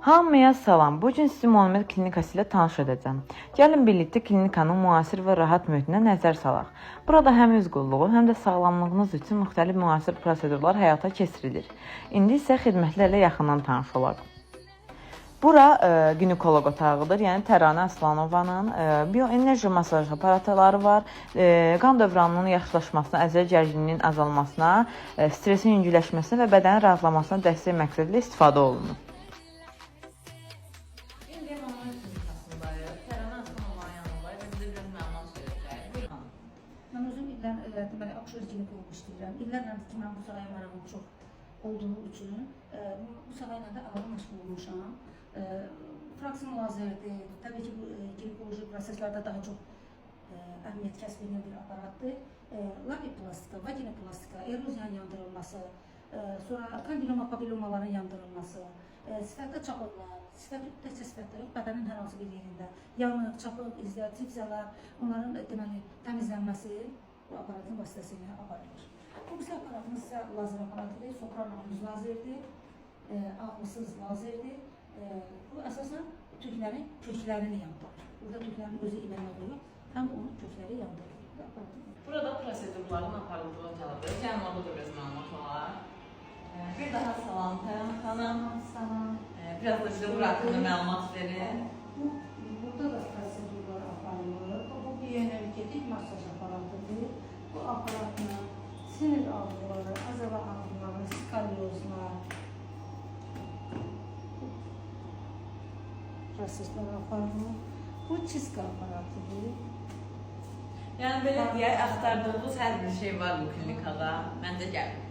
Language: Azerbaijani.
Hamıya salam. Bu gün sizi Monomed klinikası ilə tanış edəcəm. Gəlin birlikdə klinikanın müasir və rahat mühitinə nəzər salaq. Burada həm öz qulluğu, həm də sağlamlığınız üçün müxtəlif müasir prosedurlar həyata keçirilir. İndi isə xidmətlərlə yaxından tanış olaq. Bura ginekoloq otağıdır, yəni Təranə Aslanovanın bioenerji masaj aparatları var. Qan dövranının yaxşılaşmasına, əzələ gərginliyinin azalmasına, stresin yüngülləşməsinə və bədənin rahatlamasına dəstək məqsədilə istifadə olunur. Mən özüm deməli, akşener ginekoloq işləyirəm. İllərlə ki, mən bu sahəyə marağım çox olduğu üçün bu sahə ilə də ağır məşğul olmuşam. Fraksion lazerdir. Təbii ki, bu ginekoloji proseslərdə daha çox əhəmiyyət kəsb edən bir aparatdır. Lapiplastika, vaginoplastika, eroziyanın yandırılması, sonra kandiloma, papillomaların yandırılması, sifətdə çapıqlar, təkcə sifətdə yox, bədənin hər hansı bir yerində yanıq, çapıq, izlər, tifzələr, onların deməli təmizlənməsi bu aparatın vasitəsilə aparılır. Bu bizə aparatımız isə lazer aparatıdır, sopranamız lazerdir, ağrısız lazerdir. Bu əsasən tüklərin köklərini yandırır. Burada tüklərin özü iməmək olur, həm onun kökləri yandırır. Burada prosedurların aparıldığı otaqdır. Gəlin orada da biraz məlumat olar. Bir daha salam Təran xanım. Salam. Biraz da bizə bura haqqında məlumat verin. Burada da prosedurlar aparılır. Bu bioenergetik masaj aparatıdır. Bu aparatla sinir ağrıları, əzələ ağrıları, skalyozlar, proseslər aparılır. Bu çiska aparatıdır. Yəni belə deyək, axtardığınız hər bir şey var bu klinikada. Məncə gəlin.